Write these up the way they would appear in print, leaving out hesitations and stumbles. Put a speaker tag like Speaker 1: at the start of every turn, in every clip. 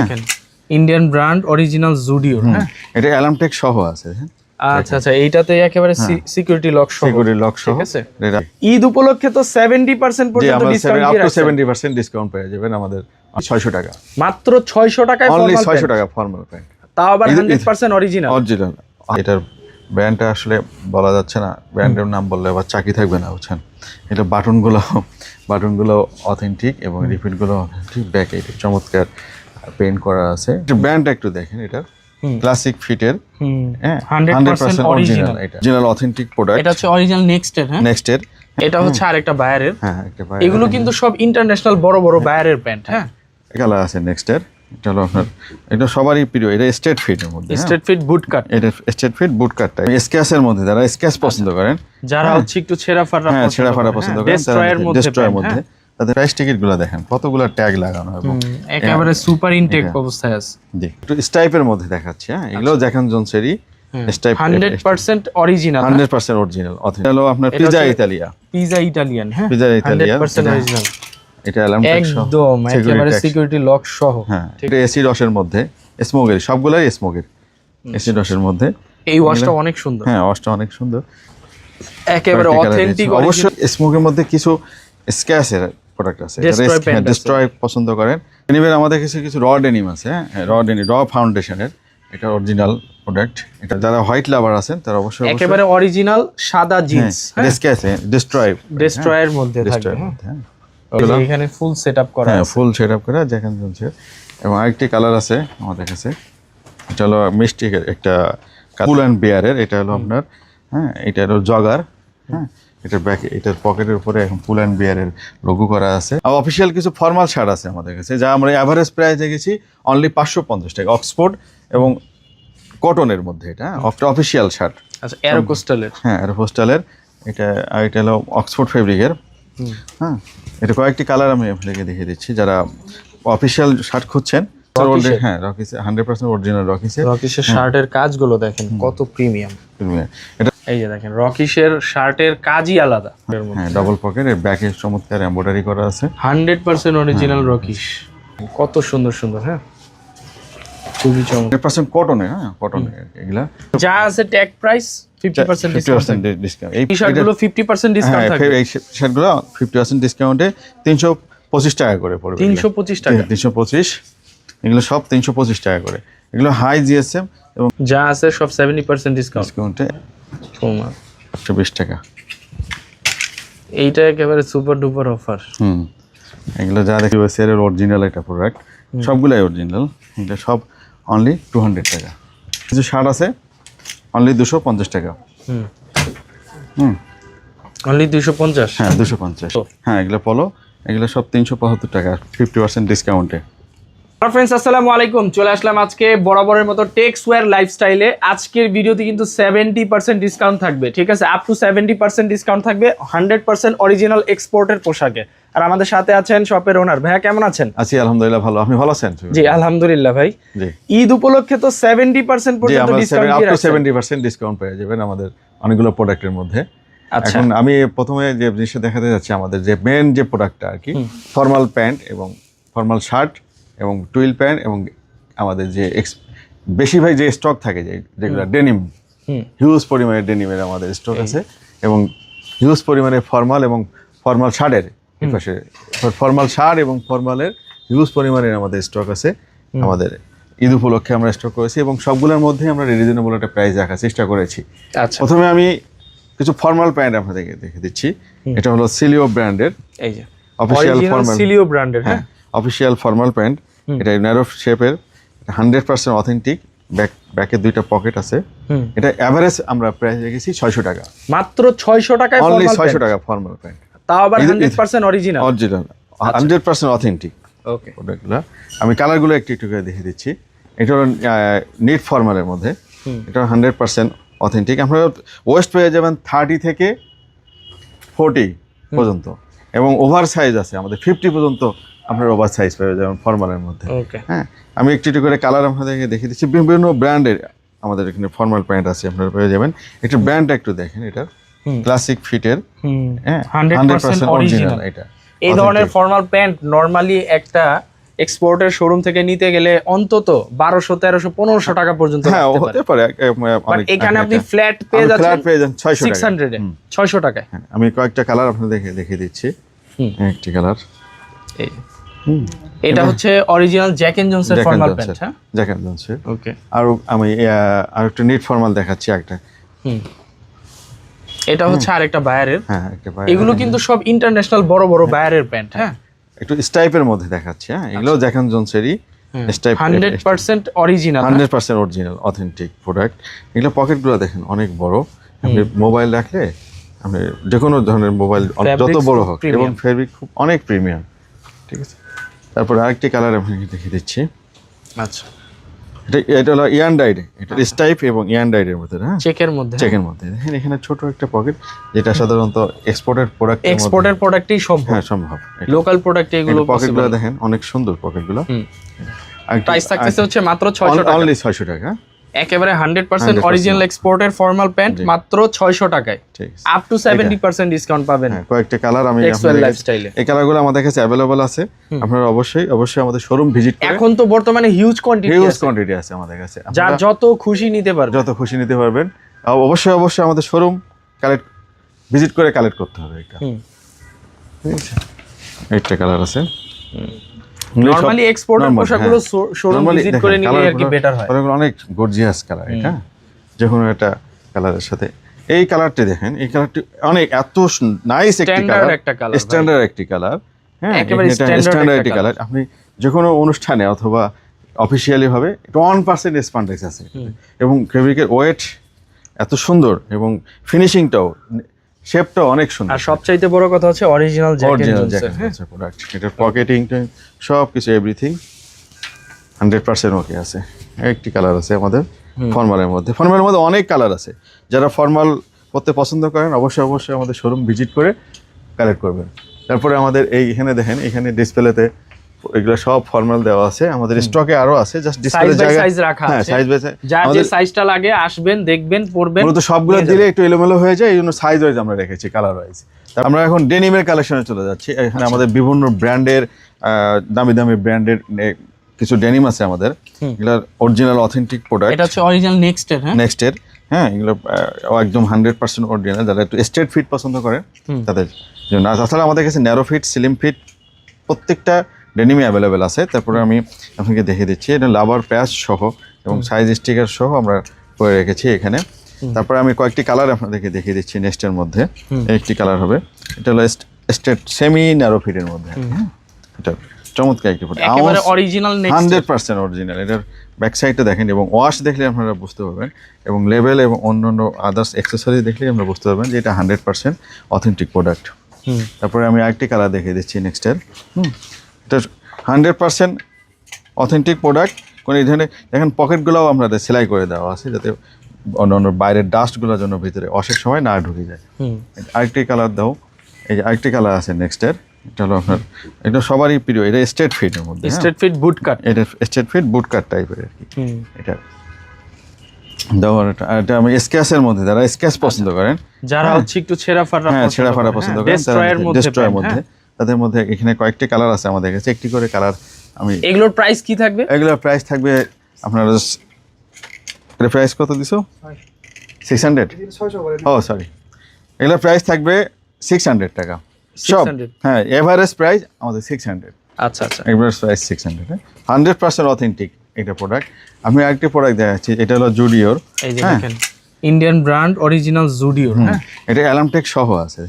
Speaker 1: দেখেন Indian brand original Zudio. হ্যাঁ,
Speaker 2: এটা অ্যালার্ম টেক সহ আছে।
Speaker 1: আচ্ছা আচ্ছা, এইটাতে একেবারে সিকিউরিটি লক সহ।
Speaker 2: সিকিউরিটি লক সহ।
Speaker 1: ঠিক আছে, ঈদ উপলক্ষে তো 70% পর্যন্ত ডিসকাউন্ট দিয়ে রাখছেন।
Speaker 2: 70% ডিসকাউন্ট পেয়ে যাবেন আমাদের 600 টাকা,
Speaker 1: মাত্র 600 টাকায়
Speaker 2: অনলি
Speaker 1: ফর্মাল
Speaker 2: 600 টাকা ফর্মাল প্যান্ট,
Speaker 1: তাও আবার 100% অরিজিনাল।
Speaker 2: অরিজিনাল। এটার ব্র্যান্ডটা আসলে বলা যাচ্ছে না, ব্র্যান্ডের নাম বললে আবার চাকরি থাকবে না, বুঝছেন। এটা বাটনগুলো অথেন্টিক এবং রিপিটগুলো অথেন্টিক। ব্যাক এটা চমৎকার পেইন্ট করা আছে। ব্র্যান্ডটা একটু দেখেন, এটা ক্লাসিক ফিটের, হ্যাঁ 100% অরিজিনাল। এটা অরিজিনাল অথেন্টিক প্রোডাক্ট।
Speaker 1: এটা হচ্ছে অরিজিনাল নেক্সটের। হ্যাঁ,
Speaker 2: নেক্সটের।
Speaker 1: এটা হচ্ছে আরেকটা বায়ারের।
Speaker 2: হ্যাঁ, একটা বায়ার।
Speaker 1: এগুলো কিন্তু সব ইন্টারন্যাশনাল বড় বড় বায়ারের প্যান্ট। হ্যাঁ,
Speaker 2: কালার আছে নেক্সটের। এটা হলো আপনার, এটা সবারই প্রিয়। এটা স্ট্রেট ফিটের মধ্যে,
Speaker 1: স্ট্রেট ফিট বুট কাট।
Speaker 2: এটা স্ট্রেট ফিট বুট কাটটা স্কেচের মধ্যে, যারা স্কেচ পছন্দ করেন,
Speaker 1: যারা হচ্ছে একটু ছেঁড়া ফাটা
Speaker 2: পছন্দ করেন,
Speaker 1: ডেস্ট্রয়ার মধ্যে
Speaker 2: তাদের প্রাইস টিকিটগুলো দেখেন কতগুলো ট্যাগ লাগানো এবং
Speaker 1: একেবারে সুপার ইনটেক অবস্থায় আছে।
Speaker 2: জি, একটু স্টাইপের মধ্যে দেখাচ্ছি। হ্যাঁ, এগুলো জ্যাক এন্ড জোনসেরই স্টাইপ,
Speaker 1: 100% অরিজিনাল।
Speaker 2: 100% original authentic. হলো আপনার পিজা ইতালিয়ান। হ্যাঁ, পিজা ইতালিয়ান
Speaker 1: 100% অরিজিনাল।
Speaker 2: এটা অ্যালার্ম টেক সহ,
Speaker 1: একদম একেবারে সিকিউরিটি লক সহ।
Speaker 2: হ্যাঁ, এটা এসি রসের মধ্যে, স্মোকের, সবগুলাই স্মোকের, এসি রসের মধ্যে।
Speaker 1: এই ওয়াশটা অনেক সুন্দর।
Speaker 2: হ্যাঁ, ওয়াশটা অনেক সুন্দর,
Speaker 1: একেবারে অথেন্টিক।
Speaker 2: অবশ্যই স্মোকের মধ্যে কিছু স্ক্যাচের প্রোডাক্ট আছে, ডিস্ট্রয় পছন্দ করেন। ডেনিমের আমাদের কিছু র ডেনিম আছে। হ্যাঁ, র ফাউন্ডেশনের, এটা অরিজিনাল প্রোডাক্ট। এটা যারা হোয়াইট লাভার আছেন তারা অবশ্যই
Speaker 1: একেবারে অরিজিনাল সাদা জিন্স। ডেস্ট্রয়ের মধ্যে থাকবে। এখানে ফুল সেটআপ করা আছে।
Speaker 2: হ্যাঁ, ফুল সেটআপ করা জ্যাক এন্ড জোনস। এবং আরেকটি কালার আছে আমাদের কাছে, এটা হলো মিষ্টি একটা কুল অ্যান্ড বিয়ারের। এটা হলো আপনার, হ্যাঁ, এটা হলো জগার। হ্যাঁ, এটার ব্যাক, এটার পকেটের উপরে এখন পুল অ্যান্ড বিয়ারের লোগো করা আছে। আর অফিসিয়াল কিছু ফর্মাল শার্ট আছে আমাদের কাছে, যা আমরা এভারেজ প্রাইস দেখেছি অনলি 550 টাকা, অক্সফোর্ড এবং কটনের মধ্যে। এটা অফিসিয়াল শার্ট।
Speaker 1: আচ্ছা, অ্যারোকোস্টালের।
Speaker 2: হ্যাঁ, অ্যারোকোস্টালের। এটা হলো অক্সফোর্ড ফেব্রিকের। হ্যাঁ, এটা কয়েকটি কালার আমি আপনাকে দেখিয়ে দিচ্ছি, যারা অফিসিয়াল শার্ট খুঁজছেন। হ্যাঁ, রকিস 100% অরিজিনাল রকিসের
Speaker 1: শার্টের কাজগুলো দেখেন কত প্রিমিয়াম।
Speaker 2: এটা
Speaker 1: এই যে দেখেন রকিসের শার্টের কাজই আলাদা।
Speaker 2: হ্যাঁ, ডাবল পকেট, এর ব্যাকে চমৎকার এমব্রয়ডারি করা আছে।
Speaker 1: 100% অরিজিনাল রকিস, কত সুন্দর সুন্দর। হ্যাঁ, খুবই চমৎকার।
Speaker 2: 100% কটনে। হ্যাঁ, কটনে এগুলা
Speaker 1: যা আছে ট্যাগ প্রাইস 50% ডিসকাউন্ট। এই শার্টগুলো 50% ডিসকাউন্ট থাকবে।
Speaker 2: এই শার্টগুলো 50% ডিসকাউন্টে 325 টাকা করে পড়বে।
Speaker 1: 325 টাকা,
Speaker 2: 325। এগুলো সব 325 টাকা করে। এগুলো হাই জিএসএম এবং
Speaker 1: যা আছে সব 70%
Speaker 2: ডিসকাউন্টে 120 টাকা।
Speaker 1: এইটা একেবারে সুপার ডুপার অফার।
Speaker 2: এগুলো যা দেখি ওয়েসের অরিজিনাল একটা প্রোডাক্ট, সবগুলাই অরিজিনাল। এটা সব অনলি 200 টাকা। কিছু শার্ট আছে অনলি 250 টাকা।
Speaker 1: অনলি 250।
Speaker 2: হ্যাঁ, 250। হ্যাঁ, এগুলো পলো, এগুলো সব 375 টাকা 50% ডিসকাউন্টে।
Speaker 1: ফ্রেন্ডস, আসসালামু আলাইকুম। চলে আসলাম আজকে বরাবরের মতো টেক্সওয়্যার লাইফস্টাইলে। আজকের ভিডিওতে কিন্তু 70% ডিসকাউন্ট থাকবে। ঠিক আছে, আপ টু 70% ডিসকাউন্ট থাকবে 100% অরিজিনাল এক্সপোর্টের পোশাকে। আর আমাদের সাথে আছেন শপের ওনার। ভাইয়া কেমন আছেন?
Speaker 2: আছি আলহামদুলিল্লাহ, ভালো। আপনি ভালো আছেন?
Speaker 1: জি আলহামদুলিল্লাহ ভাই। ঈদ উপলক্ষে তো 70% পর্যন্ত ডিসকাউন্ট দিয়ে রাখছেন।
Speaker 2: 70% ডিসকাউন্ট পেয়ে যাবেন আমাদের অনেকগুলো প্রোডাক্টের মধ্যে। এখন আমি প্রথমে যে জিনিসটা দেখাতে যাচ্ছি, আমাদের যে মেন যে প্রোডাক্টটা আর কি, ফর্মাল প্যান্ট এবং ফর্মাল শার্ট এবং টুইল প্যান্ট এবং আমাদের যে বেশিরভাগ যে স্টক থাকে, যেগুলো ডেনিম, হিউজ পরিমাণে ডেনিমের আমাদের স্টক আছে এবং হিউজ পরিমাণে ফর্মাল এবং ফর্মাল শার্টের পাশে ফর্মাল শার্ট এবং ফর্মালের হিউজ পরিমাণের আমাদের স্টক আছে। আমাদের ঈদ উপলক্ষে আমরা স্টক করেছি এবং সবগুলোর মধ্যে আমরা রিজনেবল একটা প্রাইস রাখার চেষ্টা করেছি। প্রথমে আমি কিছু ফর্মাল প্যান্ট আপনাদেরকে দেখে দিচ্ছি। এটা হলো সিলিও ব্র্যান্ডের,
Speaker 1: এই যে
Speaker 2: অফিশিয়াল ফর্মাল
Speaker 1: সিলিও ব্র্যান্ডের। হ্যাঁ,
Speaker 2: অফিশিয়াল ফর্মাল প্যান্ট। এটা ন্যারো শেপের, 100% অথেন্টিক। ব্যাকে দুইটা পকেট আছে। এটা এভারেজ আমরা প্রাইস রেখেছি 600 টাকা,
Speaker 1: মাত্র 600 টাকায়
Speaker 2: অনলি 600 টাকা ফর্মাল প্যান্ট,
Speaker 1: তাও আবার 100% অরিজিনাল।
Speaker 2: 100% অথেন্টিক।
Speaker 1: ওকে,
Speaker 2: প্রোডাক্টগুলো আমি কালারগুলো একটু একটু করে দেখিয়ে দিচ্ছি। এটা হলো নিট ফর্মালের মধ্যে, এটা 100% অথেন্টিক। আপনারা ওয়েস্ট পেয়ে যাবেন 30 থেকে 40 পর্যন্ত এবং ওভার সাইজ আছে আমাদের 50 পর্যন্ত। আপনার ওভার সাইজ পেয়ে যাবেন ফর্মালের মধ্যে। হ্যাঁ, আমি একটু একটু করে কালার আপনাদেরকে দেখিয়ে দিচ্ছি। বিভিন্ন ব্র্যান্ডের আমাদের এখানে ফর্মাল প্যান্ট আছে, আপনারা পেয়ে যাবেন। একটু ব্র্যান্ডটা একটু দেখেন, এটা ক্লাসিক ফিটের, হ্যাঁ 100% অরিজিনাল। এটা
Speaker 1: এই ধরনের ফর্মাল প্যান্ট নরমালি একটা এক্সপোর্টের শোরুম থেকে নিতে গেলে অন্তত 1200 1300 1500 টাকা পর্যন্ত
Speaker 2: হ্যাঁ
Speaker 1: লাগতে
Speaker 2: হতে
Speaker 1: পারে।
Speaker 2: পারে
Speaker 1: বাট এখানে আপনি ফ্ল্যাট পেয়ে
Speaker 2: ফ্ল্যাট
Speaker 1: যাচ্ছেন
Speaker 2: পেয়ে যান 600 টাকা
Speaker 1: 600 এ 600 টাকায়।
Speaker 2: হ্যাঁ, আমি কয়েকটা কালার আপনাদের দেখিয়ে দিচ্ছি। একটি কালার
Speaker 1: এই এটা হচ্ছে অরিজিনাল জ্যাক এন্ড জনসের ফর্মাল প্যান্ট। হ্যাঁ,
Speaker 2: জ্যাক এন্ড জনসের।
Speaker 1: ওকে,
Speaker 2: আর আমি আরেকটা নিট ফর্মাল দেখাচ্ছি একটা।
Speaker 1: এটা হচ্ছে আরেকটা বায়ারের।
Speaker 2: হ্যাঁ, একটা
Speaker 1: এগুলো কিন্তু সব ইন্টারন্যাশনাল বড় বড় বায়ারের প্যান্ট। হ্যাঁ,
Speaker 2: একটু স্টাইপের মধ্যে দেখাচ্ছি। হ্যাঁ, এগুলো জ্যাক এন্ড জনসেরই স্টাইপ,
Speaker 1: 100% অরিজিনাল,
Speaker 2: 100% অরিজিনাল অথেন্টিক প্রোডাক্ট। এগুলো পকেটগুলো দেখেন অনেক বড়, আপনি মোবাইল রাখলে আপনি যে কোনো ধরনের মোবাইল যত বড় হোক, এবং ফেব্রিক খুব অনেক প্রিমিয়াম। ঠিক আছে, তারপর আরেকটি কালার আমি দেখিয়ে দিচ্ছি।
Speaker 1: আচ্ছা,
Speaker 2: এটা হলো ইয়ান ডাইড, এটা স্টাইপ এবং ইয়ান ডাইডের মধ্যে। হ্যাঁ,
Speaker 1: চেকের মধ্যে,
Speaker 2: চেকের মধ্যে দেখেন এখানে ছোট একটা পকেট, যেটা সাধারণত এক্সপোর্টের প্রোডাক্ট,
Speaker 1: এক্সপোর্টের প্রোডাক্টই সম্ভব।
Speaker 2: হ্যাঁ, সম্ভব।
Speaker 1: লোকাল প্রোডাক্টে এগুলো
Speaker 2: পকেটগুলো দেখেন অনেক সুন্দর পকেটগুলো।
Speaker 1: প্রাইস থাকতেছে হচ্ছে মাত্র 600 টাকা,
Speaker 2: অনলি 600 টাকা।
Speaker 1: একেবারে 100% অরিজিনাল এক্সপোর্টের ফর্মাল প্যান্ট মাত্র 600 টাকায়, আপ টু 70% ডিসকাউন্ট পাবেন।
Speaker 2: কয়েকটা কালার আমি
Speaker 1: আপনাদের লাইফস্টাইলে,
Speaker 2: এই কালারগুলো আমাদের কাছে अवेलेबल আছে। আপনারা অবশ্যই আমাদের শোরুম ভিজিট করুন।
Speaker 1: এখন তো বর্তমানে হিউজ কোয়ান্টিটি
Speaker 2: আছে আমাদের কাছে,
Speaker 1: যার যত খুশি নিতে পারবেন,
Speaker 2: যত খুশি নিতে পারবেন। অবশ্যই আমাদের শোরুম ভিজিট করে কালেক্ট করতে হবে। এটা একটা কালার আছে।
Speaker 1: নরমালি এক্সপোর্টের পোশাকগুলো শোরুম ভিজিট করে নিলে আর কি বেটার হয়।
Speaker 2: অনেক গর্জিয়াস কালার এটা, যে কোনো একটা কালারের সাথে। এই কালারটি দেখেন, এই কালারটি অনেক এত নাইস একটি কালার, স্ট্যান্ডার্ড একটি কালার। হ্যাঁ,
Speaker 1: একেবারে
Speaker 2: স্ট্যান্ডার্ড একটি কালার। আপনি যে কোনো অনুষ্ঠানে অথবা অফিসিয়ালি ভাবে 1% স্পান্ডেক্স আছে, এবং ফেব্রিকের ওয়েট এত সুন্দর, এবং ফিনিশিংটাও, শেপটাও অনেক সুন্দর।
Speaker 1: আর সবচাইতে বড় কথা হচ্ছে অরিজিনাল জ্যাক এন্ড জনসের
Speaker 2: প্রোডাক্ট। এটার পকেটিংটা সব কিছু এভরিথিং 100% ওকে আছে। একটি কালার আছে আমাদের ফর্মালের মধ্যে। ফর্মালের মধ্যে অনেক কালার আছে। যারা ফর্মাল পরতে পছন্দ করেন অবশ্যই আমাদের শোরুম ভিজিট করে কালেক্ট করবেন। তারপরে আমাদের এখানে দেখেন, এখানে ডিসপ্লেতে এগুলো সব ফর্মাল দেওয়া আছে। আমাদের স্টকে আরো আছে, জাস্ট ডিসপ্লে জায়গা,
Speaker 1: সাইজ রাখা আছে।
Speaker 2: হ্যাঁ, সাইজ বাই সাইজ,
Speaker 1: যার যে সাইজটা লাগে আসবেন, দেখবেন, পরবেন।
Speaker 2: মূলত সবগুলো দিলে একটু এলোমেলো হয়ে যায়, এইজন্য সাইজ ওয়াইজ আমরা রেখেছি, কালার ওয়াইজ। আমরা এখন ডেনিমের কালেকশনে চলে যাচ্ছি। এখানে আমাদের বিভিন্ন ব্র্যান্ডের, দামি দামি ব্র্যান্ডের কিছু ডেনিম আছে আমাদের। এগুলো অরিজিনাল অথেন্টিক প্রোডাক্ট।
Speaker 1: এটা হচ্ছে অরিজিনাল নেক্সটের। হ্যাঁ,
Speaker 2: নেক্সটের। হ্যাঁ, এগুলো একদম 100% অরিজিনাল। যারা একটু স্ট্রেট ফিট পছন্দ করেন তাদের জন্য। তাছাড়া আমাদের কাছে ন্যারো ফিট, স্লিম ফিট প্রত্যেকটা ডেনিমে অ্যাভেলেবেল আছে। তারপরে আমি আপনাকে দেখিয়ে দিচ্ছি, এটা লাভার প্যাচ সহ এবং সাইজ স্টিকার সহ আমরা করে রেখেছি এখানে। তারপরে আমি কয়েকটি কালার আপনাদেরকে দেখিয়ে দিচ্ছি। নেক্সটের মধ্যে একটি কালার হবে, এটা হলো স্ট্রেট সেমি ন্যারো ফিটের মধ্যে। এটা চমৎকার একটি প্রোডাক্ট,
Speaker 1: একেবারে অরিজিনাল নেক্সট,
Speaker 2: 100% অরিজিনাল। এটার ব্যাক সাইডটা দেখেন, এবং ওয়াশ দেখলে আপনারা বুঝতে পারবেন, এবং লেবেল এবং অন্যান্য আদার্স অ্যাক্সেসরিজ দেখলে আমরা বুঝতে পারবেন যে এটা 100% অথেন্টিক প্রোডাক্ট। তারপরে আমি আরেকটি কালার দেখিয়ে দিচ্ছি নেক্সটের। এটা 100% অথেন্টিক প্রোডাক্ট। কোনো এই ধরনের দেখেন পকেটগুলোও আপনাদের সেলাই করে দেওয়া আছে, যাতে অন্যান্য বাইরের ডাস্টগুলোর জন্য ভিতরে ওয়াশের সময় না ঢুকে যায়। আরেকটি কালার দাও, এই যে আরেকটি কালার আছে নেক্সটের। এটা হলো আপনার, এটা সবারই প্রিয়, এটা স্ট্রেট ফিটের মধ্যে,
Speaker 1: স্ট্রেট ফিট বুট কাট।
Speaker 2: এটা স্ট্রেট ফিট বুট কাট টাইপের আর কি। এটা দাও, এটা আমি স্কেচের মধ্যে, যারা স্কেচ পছন্দ করেন,
Speaker 1: যারা হচ্ছে একটু ছেঁড়া ফাটা
Speaker 2: পছন্দ করেন, ডেস্ট্রয়ের মধ্যে, তাদের মধ্যে এখানে কয়েকটি কালার আছে আমাদের কাছে। একটি করে কালার আমি,
Speaker 1: এগুলোর প্রাইস কি থাকবে?
Speaker 2: এগুলোর প্রাইস থাকবে আপনার, এর প্রাইস কত দিছো? 600। ও সরি, এগুলোর প্রাইস থাকবে 600 টাকা সব। হ্যাঁ, এভারেজ প্রাইস আমাদের 600।
Speaker 1: আচ্ছা আচ্ছা,
Speaker 2: এভারেজ প্রাইস 600। 100% অথেন্টিক এটা প্রোডাক্ট। আমি আরেকটি প্রোডাক্ট দেখাচ্ছি, এটা হলো জুডিওর।
Speaker 1: এই যে দেখেন, ইন্ডিয়ান ব্র্যান্ড অরিজিনাল জুডিওর। হ্যাঁ,
Speaker 2: এটা অ্যালামটেক সহ আছে।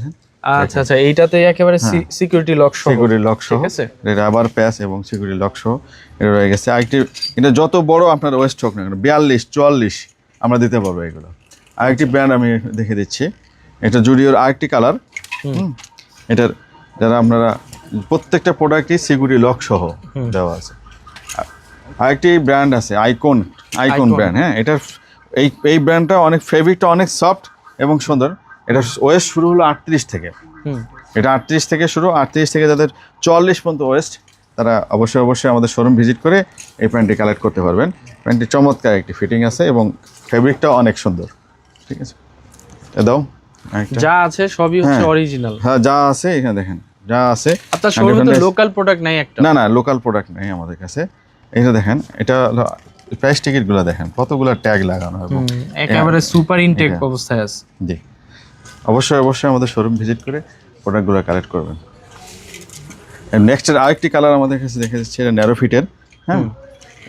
Speaker 1: আচ্ছা আচ্ছা, এইটাতে একেবারে সিকিউরিটি লক সহ,
Speaker 2: সিকিউরিটি লক সহ, এটা রাবার প্যাচ এবং সিকিউরিটি লক সহ এটা রয়ে গেছে। আরেকটি, এটা যত বড় আপনার ওয়েস্ট হোক না কেন, 42 44 আমরা দিতে পারবো এগুলো। আরেকটি ব্র্যান্ড আমি দেখে দিচ্ছি, এটা জুডিওর আরেকটি কালার। এটার যারা আপনারা প্রত্যেকটা প্রোডাক্টই সিকিউরিটি লক সহ দেওয়া আছে। আরেকটি ব্র্যান্ড আছে আইকন ব্র্যান্ড। হ্যাঁ, এটার এই ব্র্যান্ডটা অনেক, ফেব্রিকটা অনেক সফট এবং সুন্দর। এটা ওয়েস্ট শুরু হলো 38 থেকে। এটা 38 থেকে শুরু, 38 থেকে যাদের 44 পর্যন্ত ওয়েস্ট, তারা অবশ্যই আমাদের শোরুম ভিজিট করে এই প্যান্টটি কালেক্ট করতে পারবেন। প্যান্টটি চমৎকার একটি ফিটিং আছে এবং ফেব্রিকটাও অনেক সুন্দর। ঠিক আছে, দাও,
Speaker 1: যা আছে সবই হচ্ছে অরিজিনাল।
Speaker 2: হ্যাঁ, যা আছে এখানে দেখেন, যা আছে
Speaker 1: আপনার শোরুমে তো লোকাল প্রোডাক্ট নাই একটা?
Speaker 2: না লোকাল প্রোডাক্ট নেই আমাদের কাছে। এটা দেখেন, এটা প্রাইস টিকিট গুলো দেখেন কতগুলো ট্যাগ লাগানো হবে,
Speaker 1: একেবারে সুপার ইনটেক অবস্থায় আছে।
Speaker 2: জি, অবশ্যই আমাদের শোরুম ভিজিট করে প্রোডাক্টগুলো কালেক্ট করবেন। নেক্সট এর আরেকটি কালার আমাদের কাছে দেখা যাচ্ছে, এটা ন্যারো ফিটের। হ্যাঁ,